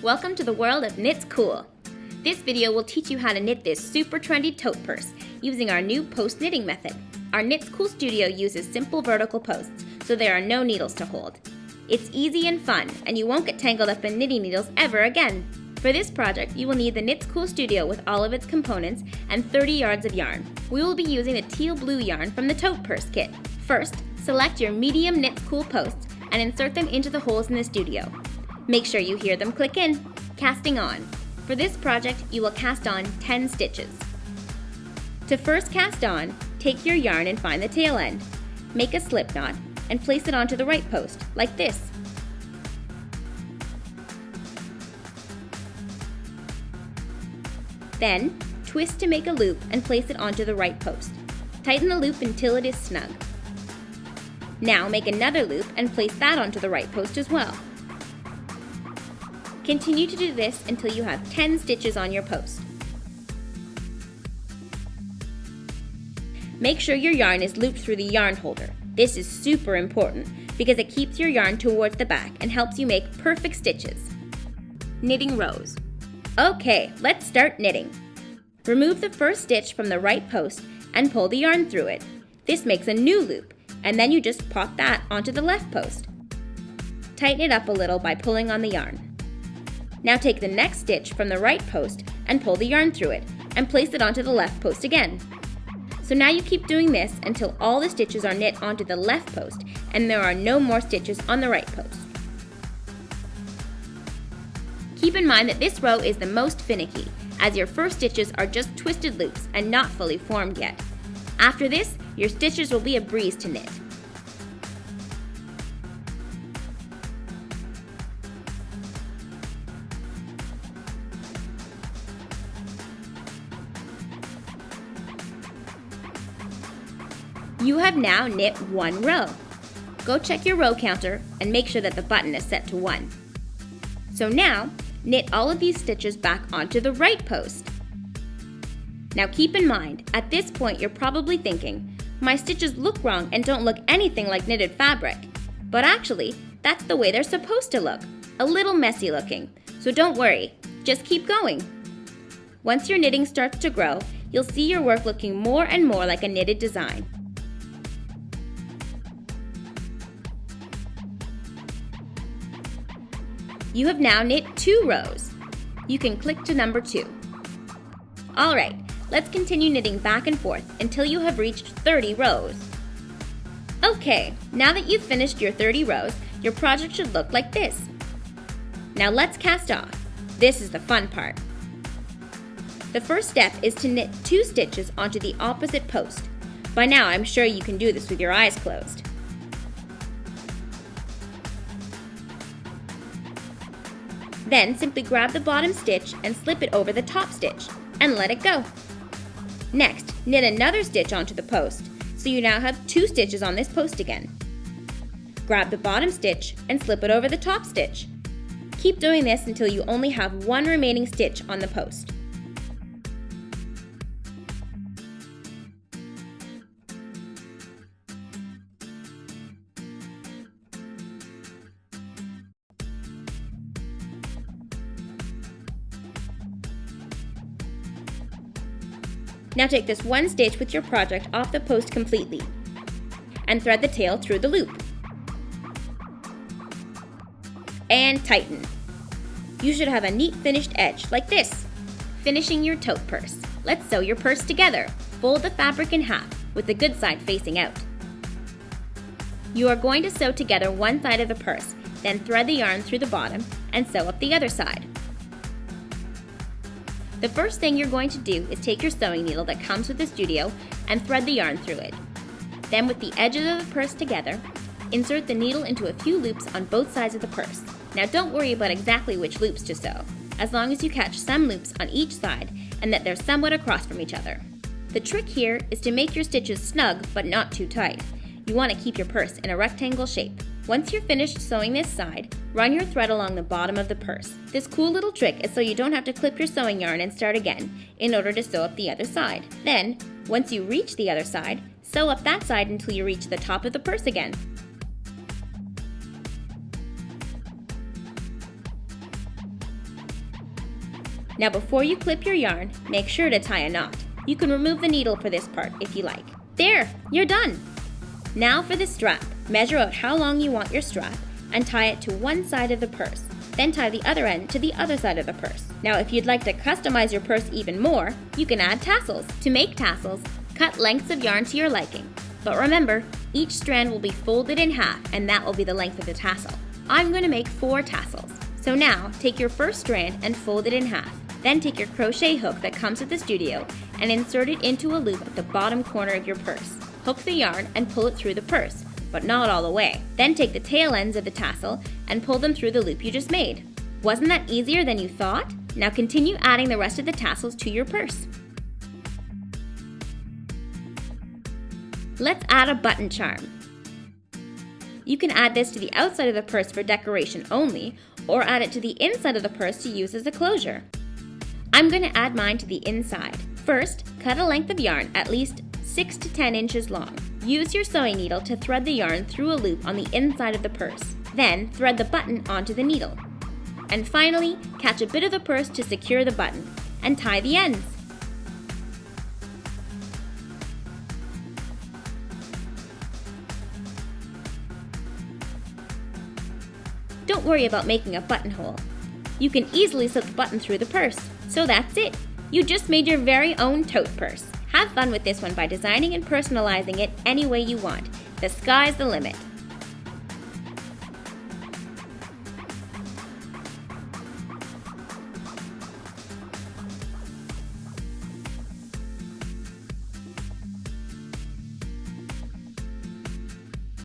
Welcome to the world of Knits Cool. This video will teach you how to knit this super trendy tote purse using our new post knitting method. Our Knits Cool studio uses simple vertical posts, so there are no needles to hold. It's easy and fun, and you won't get tangled up in knitting needles ever again. For this project, you will need the Knits Cool studio with all of its components and 30 yards of yarn. We will be using the teal blue yarn from the tote purse kit. First, select your medium Knits Cool posts and insert them into the holes in the studio. Make sure you hear them click in. Casting on. For this project, you will cast on 10 stitches. To first cast on, take your yarn and find the tail end. Make a slip knot and place it onto the right post, like this. Then, twist to make a loop and place it onto the right post. Tighten the loop until it is snug. Now make another loop and place that onto the right post as well. Continue to do this until you have 10 stitches on your post. Make sure your yarn is looped through the yarn holder. This is super important because it keeps your yarn towards the back and helps you make perfect stitches. Knitting rows. Okay, let's start knitting. Remove the first stitch from the right post and pull the yarn through it. This makes a new loop, and then you just pop that onto the left post. Tighten it up a little by pulling on the yarn. Now take the next stitch from the right post and pull the yarn through it and place it onto the left post again. So now you keep doing this until all the stitches are knit onto the left post and there are no more stitches on the right post. Keep in mind that this row is the most finicky, as your first stitches are just twisted loops and not fully formed yet. After this, your stitches will be a breeze to knit. You have now knit one row. Go check your row counter and make sure that the button is set to 1. So now, knit all of these stitches back onto the right post. Now keep in mind, at this point you're probably thinking, my stitches look wrong and don't look anything like knitted fabric. But actually, that's the way they're supposed to look, a little messy looking. So don't worry, just keep going. Once your knitting starts to grow, you'll see your work looking more and more like a knitted design. You have now knit 2 rows. You can click to number 2. Alright, let's continue knitting back and forth until you have reached 30 rows. Okay, now that you've finished your 30 rows, your project should look like this. Now let's cast off. This is the fun part. The first step is to knit 2 stitches onto the opposite post. By now I'm sure you can do this with your eyes closed. Then simply grab the bottom stitch and slip it over the top stitch and let it go. Next, knit another stitch onto the post, so you now have 2 stitches on this post again. Grab the bottom stitch and slip it over the top stitch. Keep doing this until you only have 1 remaining stitch on the post. Now take this one stitch with your project off the post completely and thread the tail through the loop. And tighten. You should have a neat finished edge like this. Finishing your tote purse. Let's sew your purse together. Fold the fabric in half with the good side facing out. You are going to sew together one side of the purse, then thread the yarn through the bottom and sew up the other side. The first thing you're going to do is take your sewing needle that comes with the studio and thread the yarn through it. Then with the edges of the purse together, insert the needle into a few loops on both sides of the purse. Now don't worry about exactly which loops to sew, as long as you catch some loops on each side and that they're somewhat across from each other. The trick here is to make your stitches snug but not too tight. You want to keep your purse in a rectangle shape. Once you're finished sewing this side, run your thread along the bottom of the purse. This cool little trick is so you don't have to clip your sewing yarn and start again in order to sew up the other side. Then, once you reach the other side, sew up that side until you reach the top of the purse again. Now before you clip your yarn, make sure to tie a knot. You can remove the needle for this part if you like. There, you're done! Now for the strap. Measure out how long you want your strap and tie it to one side of the purse. Then tie the other end to the other side of the purse. Now if you'd like to customize your purse even more, you can add tassels. To make tassels, cut lengths of yarn to your liking. But remember, each strand will be folded in half and that will be the length of the tassel. I'm going to make 4 tassels. So now, take your first strand and fold it in half. Then take your crochet hook that comes with the studio and insert it into a loop at the bottom corner of your purse. Hook the yarn and pull it through the purse, but not all the way. Then take the tail ends of the tassel and pull them through the loop you just made. Wasn't that easier than you thought? Now continue adding the rest of the tassels to your purse. Let's add a button charm. You can add this to the outside of the purse for decoration only, or add it to the inside of the purse to use as a closure. I'm going to add mine to the inside. First, cut a length of yarn at least 6 to 10 inches long. Use your sewing needle to thread the yarn through a loop on the inside of the purse. Then, thread the button onto the needle. And finally, catch a bit of the purse to secure the button, and tie the ends. Don't worry about making a buttonhole. You can easily slip the button through the purse. So that's it! You just made your very own tote purse. Have fun with this one by designing and personalizing it any way you want. The sky's the limit.